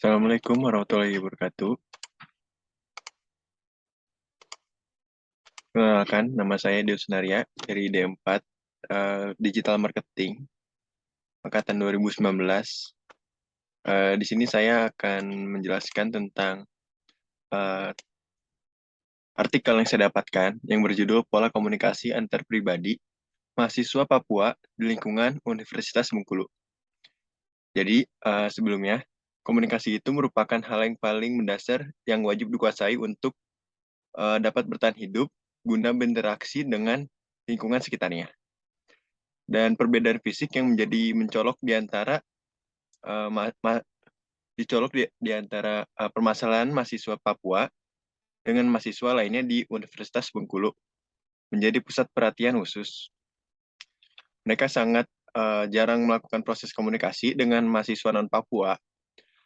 Assalamualaikum warahmatullahi wabarakatuh. Kenalkan, nama saya Dio Sunaria dari D4 Digital Marketing angkatan 2019. Di sini saya akan menjelaskan tentang eh, artikel yang saya dapatkan yang berjudul Pola Komunikasi Antar Pribadi Mahasiswa Papua di Lingkungan Universitas Bengkulu. Jadi, sebelumnya, komunikasi itu merupakan hal yang paling mendasar yang wajib dikuasai untuk dapat bertahan hidup guna berinteraksi dengan lingkungan sekitarnya. Dan perbedaan fisik yang menjadi mencolok di antara eh, ma- ma- di antara permasalahan mahasiswa Papua dengan mahasiswa lainnya di Universitas Bengkulu menjadi pusat perhatian khusus. Mereka sangat jarang melakukan proses komunikasi dengan mahasiswa non Papua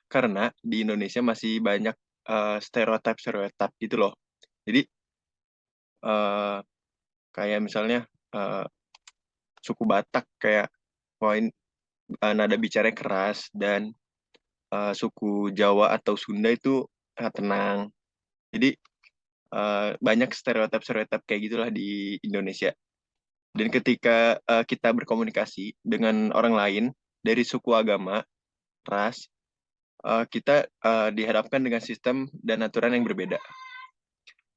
karena di Indonesia masih banyak stereotip-stereotip gitu loh. Jadi eh, kayak misalnya eh, suku Batak kayak poin nada bicara keras dan suku Jawa atau Sunda itu tenang. Jadi banyak stereotip-stereotip kayak gitulah di Indonesia. Dan ketika kita berkomunikasi dengan orang lain dari suku agama, ras, kita dihadapkan dengan sistem dan aturan yang berbeda.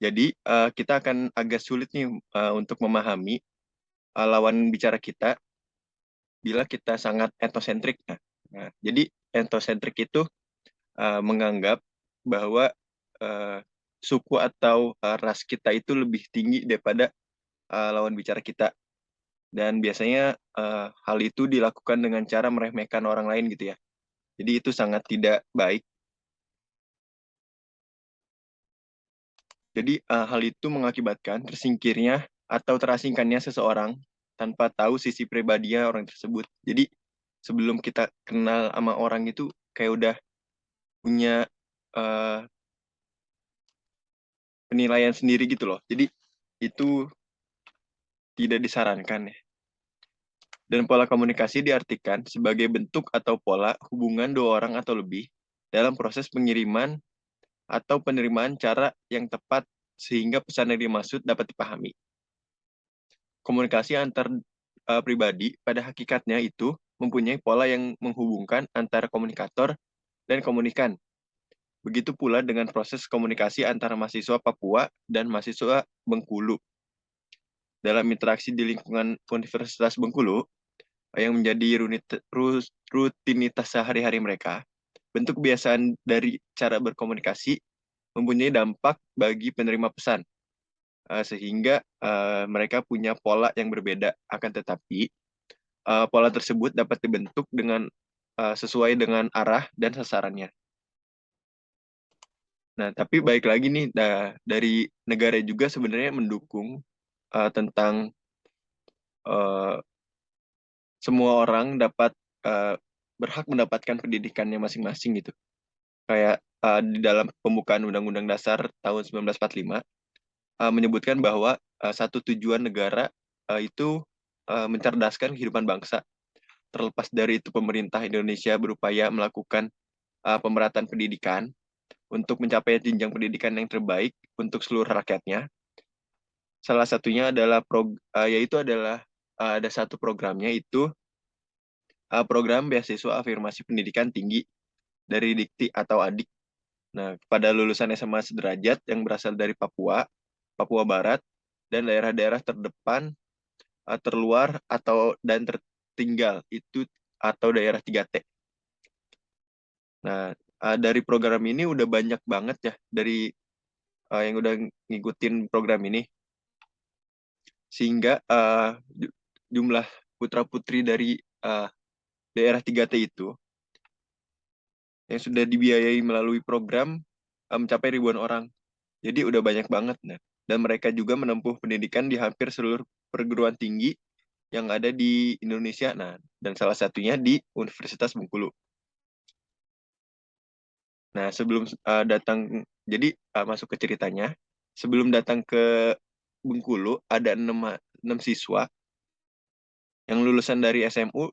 Jadi kita akan agak sulit nih untuk memahami lawan bicara kita bila kita sangat etnosentrik. Jadi etnosentrik itu menganggap bahwa uh, suku atau ras kita itu lebih tinggi daripada lawan bicara kita. Dan biasanya hal itu dilakukan dengan cara meremehkan orang lain gitu ya. Jadi itu sangat tidak baik. Jadi hal itu mengakibatkan tersingkirnya atau terasingkannya seseorang tanpa tahu sisi pribadinya orang tersebut. Jadi sebelum kita kenal sama orang itu kayak udah punya uh, penilaian sendiri gitu loh. Jadi itu tidak disarankan ya. Dan pola komunikasi diartikan sebagai bentuk atau pola hubungan dua orang atau lebih dalam proses pengiriman atau penerimaan cara yang tepat sehingga pesan yang dimaksud dapat dipahami. Komunikasi antar pribadi pada hakikatnya itu mempunyai pola yang menghubungkan antara komunikator dan komunikan. Begitu pula dengan proses komunikasi antara mahasiswa Papua dan mahasiswa Bengkulu. Dalam interaksi di lingkungan Universitas Bengkulu, yang menjadi rutinitas sehari-hari mereka, bentuk kebiasaan dari cara berkomunikasi mempunyai dampak bagi penerima pesan, sehingga mereka punya pola yang berbeda. Akan tetapi, pola tersebut dapat dibentuk dengan sesuai dengan arah dan sasarannya. Nah, tapi baik lagi nih, dari negara juga sebenarnya mendukung tentang uh, semua orang dapat uh, berhak mendapatkan pendidikannya masing-masing gitu. Kayak di dalam pembukaan Undang-Undang Dasar tahun 1945 menyebutkan bahwa satu tujuan negara itu mencerdaskan kehidupan bangsa. Terlepas dari itu pemerintah Indonesia berupaya melakukan pemerataan pendidikan untuk mencapai jenjang pendidikan yang terbaik untuk seluruh rakyatnya. Salah satunya adalah yaitu adalah ada satu programnya itu program beasiswa afirmasi pendidikan tinggi dari Dikti atau ADIK. Nah, pada lulusan SMA sederajat yang berasal dari Papua, Papua Barat, dan daerah-daerah terdepan, terluar, dan tertinggal, itu atau daerah 3T. Nah, dari program ini udah banyak banget ya, dari yang udah ngikutin program ini, sehingga jumlah putra-putri dari daerah 3T itu, yang sudah dibiayai melalui program, mencapai ribuan orang. Jadi udah banyak banget. Nah. Dan mereka juga menempuh pendidikan di hampir seluruh perguruan tinggi yang ada di Indonesia. Nah, dan salah satunya di Universitas Bengkulu. Nah, sebelum datang, jadi masuk ke ceritanya, sebelum datang ke Bengkulu, ada 6 siswa yang lulusan dari SMU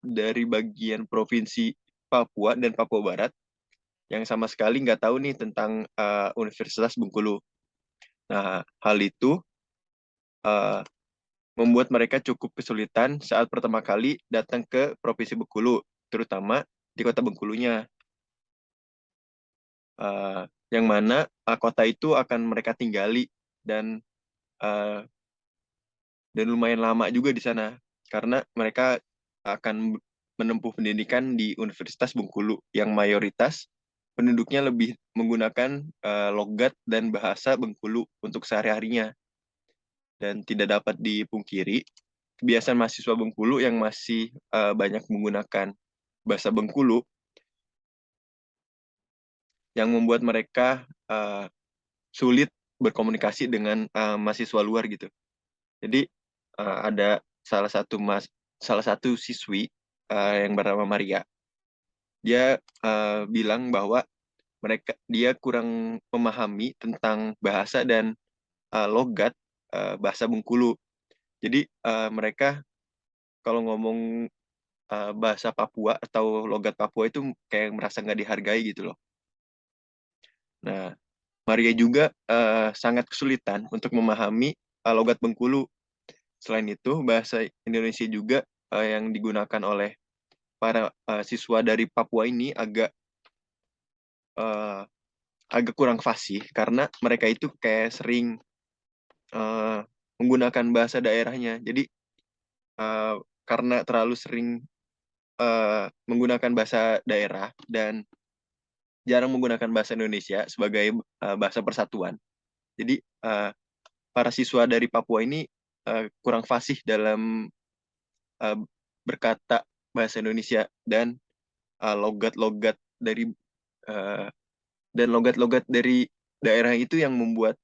dari bagian provinsi Papua dan Papua Barat, yang sama sekali nggak tahu nih tentang Universitas Bengkulu. Nah, hal itu uh, membuat mereka cukup kesulitan saat pertama kali datang ke Provinsi Bengkulu, terutama di kota Bengkulunya, uh, yang mana kota itu akan mereka tinggali dan uh, dan lumayan lama juga di sana karena mereka akan menempuh pendidikan di Universitas Bengkulu yang mayoritas penduduknya lebih menggunakan logat dan bahasa Bengkulu untuk sehari-harinya, dan tidak dapat dipungkiri kebiasaan mahasiswa Bengkulu yang masih banyak menggunakan bahasa Bengkulu yang membuat mereka sulit berkomunikasi dengan mahasiswa luar gitu. Jadi ada salah satu siswi yang bernama Maria. Dia bilang bahwa dia kurang memahami tentang bahasa dan logat bahasa Bengkulu. Jadi mereka kalau ngomong bahasa Papua atau logat Papua itu kayak merasa nggak dihargai gitu loh. Nah, Maria juga sangat kesulitan untuk memahami logat Bengkulu. Selain itu, bahasa Indonesia juga yang digunakan oleh para siswa dari Papua ini uh, agak kurang fasih karena mereka itu kayak sering uh, menggunakan bahasa daerahnya. Jadi uh, karena terlalu sering menggunakan bahasa daerah dan jarang menggunakan bahasa Indonesia sebagai bahasa persatuan. Jadi para siswa dari Papua ini kurang fasih dalam uh, berkata bahasa Indonesia dan logat-logat dari uh, logat-logat dari daerah itu yang membuat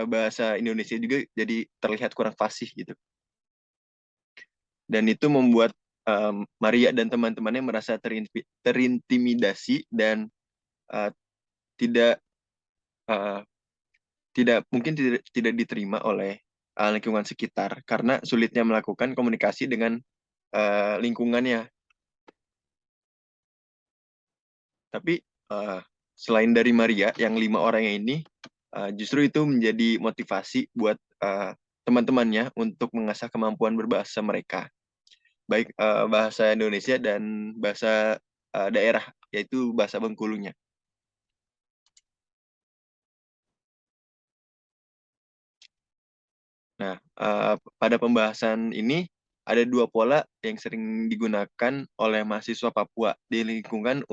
bahasa Indonesia juga jadi terlihat kurang fasih gitu. Dan itu membuat Maria dan teman-temannya merasa terintimidasi dan uh, tidak uh, tidak diterima oleh lingkungan sekitar karena sulitnya melakukan komunikasi dengan lingkungannya. Tapi selain dari Maria, yang 5 orang ini justru itu menjadi motivasi buat teman-temannya untuk mengasah kemampuan berbahasa mereka, baik bahasa Indonesia dan bahasa daerah, yaitu bahasa Bengkulunya. Nah, pada pembahasan ini ada dua pola yang sering digunakan oleh mahasiswa Papua di lingkungan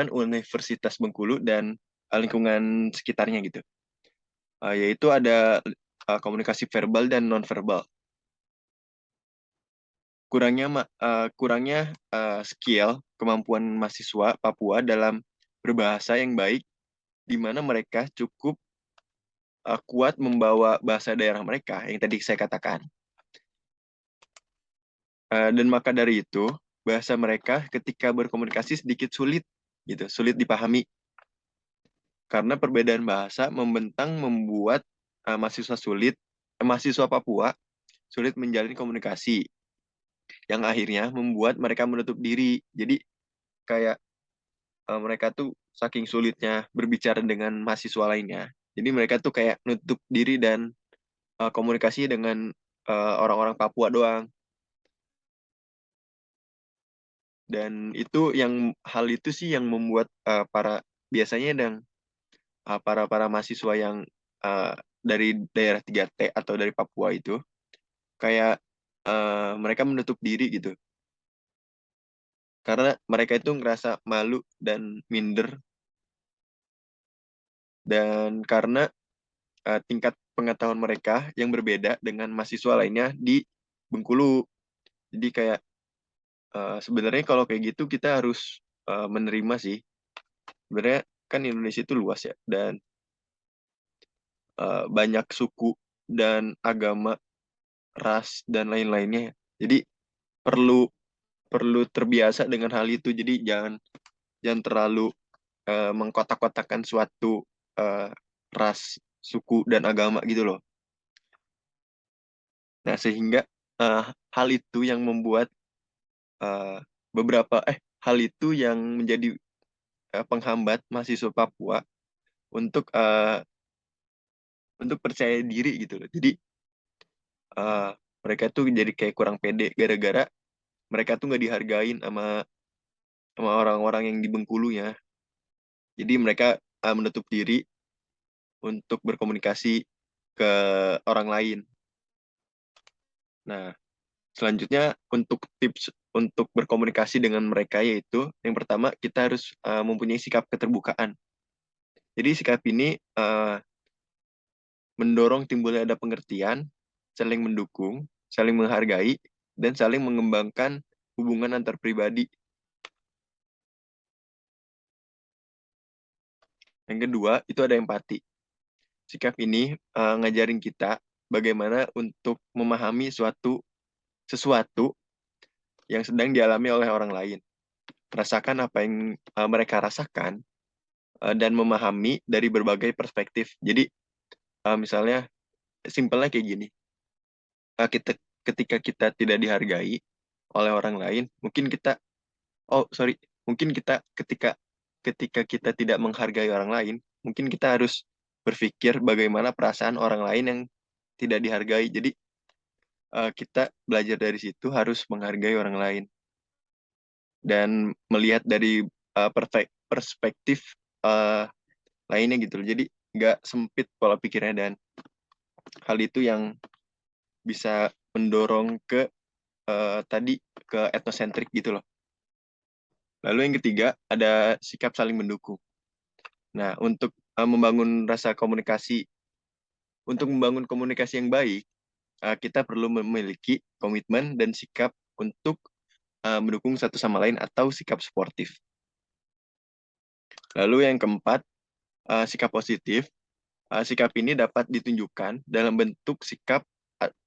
Universitas Bengkulu dan lingkungan sekitarnya gitu. Yaitu ada komunikasi verbal dan nonverbal. Kurangnya skill kemampuan mahasiswa Papua dalam berbahasa yang baik, di mana mereka cukup kuat membawa bahasa daerah mereka yang tadi saya katakan. Dan maka dari itu, bahasa mereka ketika berkomunikasi sedikit sulit, gitu, sulit dipahami. Karena perbedaan bahasa membentang membuat mahasiswa Papua sulit menjalin komunikasi, yang akhirnya membuat mereka menutup diri. Jadi kayak mereka tuh saking sulitnya berbicara dengan mahasiswa lainnya, jadi mereka tuh kayak nutup diri dan komunikasi dengan orang-orang Papua doang. Dan hal itu sih yang membuat biasanya para mahasiswa yang uh, dari daerah 3T atau dari Papua itu kayak mereka menutup diri gitu karena mereka itu ngerasa malu dan minder, dan karena tingkat pengetahuan mereka yang berbeda dengan mahasiswa lainnya di Bengkulu. Jadi kayak sebenarnya kalau kayak gitu kita harus menerima sih. Sebenarnya kan Indonesia itu luas ya, dan banyak suku dan agama, ras dan lain-lainnya. Jadi perlu perlu terbiasa dengan hal itu. Jadi jangan jangan terlalu mengkotak-kotakan suatu eh, ras, suku dan agama gitu loh. Nah, sehingga eh, hal itu yang membuat eh, hal itu yang menjadi penghambat mahasiswa Papua untuk percaya diri gitu loh. Jadi eh, mereka tuh jadi kayak kurang pede gara-gara mereka tuh nggak dihargain sama orang-orang yang di Bengkulunya. Jadi mereka menutup diri untuk berkomunikasi ke orang lain. Nah, selanjutnya untuk tips untuk berkomunikasi dengan mereka yaitu yang pertama kita harus mempunyai sikap keterbukaan. Jadi sikap ini mendorong timbulnya ada pengertian, saling mendukung, saling menghargai, dan saling mengembangkan hubungan antar pribadi. Yang kedua, itu ada empati. Sikap ini ngajarin kita bagaimana untuk memahami sesuatu yang sedang dialami oleh orang lain. Merasakan apa yang mereka rasakan dan memahami dari berbagai perspektif. Jadi, misalnya, simpelnya kayak gini. Kita, ketika kita tidak dihargai oleh orang lain, mungkin kita ketika kita tidak menghargai orang lain, mungkin kita harus berpikir bagaimana perasaan orang lain yang tidak dihargai. Jadi kita belajar dari situ harus menghargai orang lain dan melihat dari perspektif uh, lainnya gitu loh. Jadi nggak sempit pola pikirnya dan hal itu yang bisa mendorong tadi ke etnosentrik gitu loh. Lalu yang ketiga ada sikap saling mendukung. Nah, untuk membangun komunikasi yang baik, kita perlu memiliki komitmen dan sikap untuk mendukung satu sama lain atau sikap suportif. Lalu yang keempat, sikap positif. Sikap ini dapat ditunjukkan dalam bentuk sikap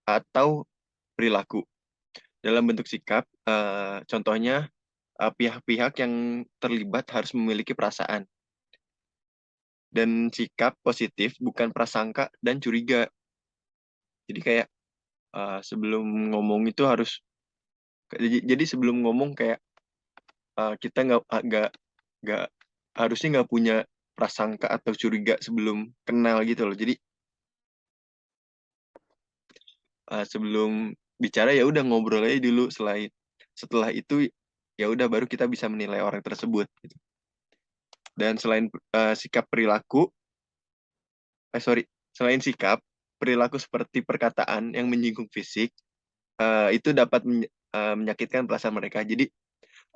atau perilaku. Dalam bentuk sikap, contohnya pihak-pihak yang terlibat harus memiliki perasaan. Dan sikap positif bukan prasangka dan curiga. Jadi kayak sebelum ngomong itu jadi sebelum ngomong kayak kita nggak harusnya nggak punya prasangka atau curiga sebelum kenal gitu loh. Jadi sebelum bicara ya udah ngobrol aja dulu, setelah itu ya udah baru kita bisa menilai orang tersebut gitu. Dan sikap perilaku selain sikap perilaku seperti perkataan yang menyinggung fisik itu dapat menyakitkan perasaan mereka. Jadi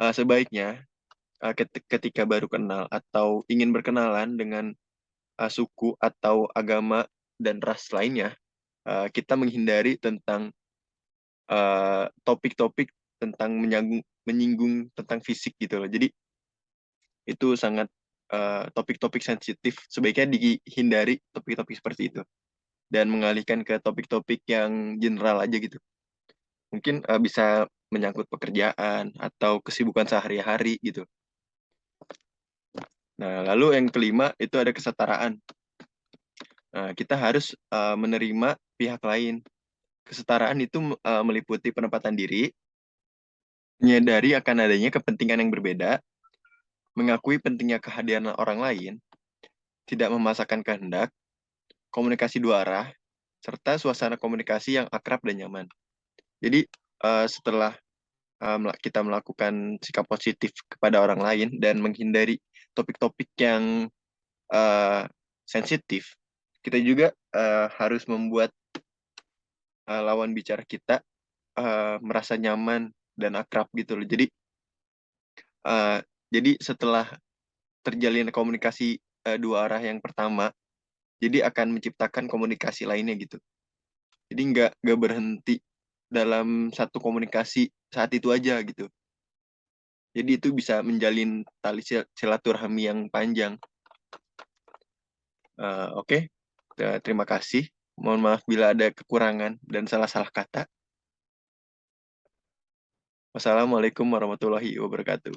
sebaiknya ketika baru kenal atau ingin berkenalan dengan suku atau agama dan ras lainnya, kita menghindari tentang topik-topik tentang menyinggung tentang fisik gitu loh. Jadi itu sangat topik-topik sensitif. Sebaiknya dihindari topik-topik seperti itu dan mengalihkan ke topik-topik yang general aja gitu. Mungkin bisa menyangkut pekerjaan atau kesibukan sehari-hari gitu. Nah, lalu yang kelima itu ada kesetaraan. Nah, kita harus menerima pihak lain. Kesetaraan itu meliputi penempatan diri, menyadari akan adanya kepentingan yang berbeda, mengakui pentingnya kehadiran orang lain, tidak memaksakan kehendak, komunikasi dua arah, serta suasana komunikasi yang akrab dan nyaman. Jadi, setelah kita melakukan sikap positif kepada orang lain dan menghindari topik-topik yang sensitif, kita juga harus membuat lawan bicara kita merasa nyaman dan akrab gitu loh. Uh, jadi setelah terjalin komunikasi dua arah yang pertama, jadi akan menciptakan komunikasi lainnya gitu. Jadi nggak berhenti dalam satu komunikasi saat itu aja gitu. Jadi itu bisa menjalin tali silaturahmi yang panjang. Oke. Terima kasih. Mohon maaf bila ada kekurangan dan salah-salah kata. Wassalamualaikum warahmatullahi wabarakatuh.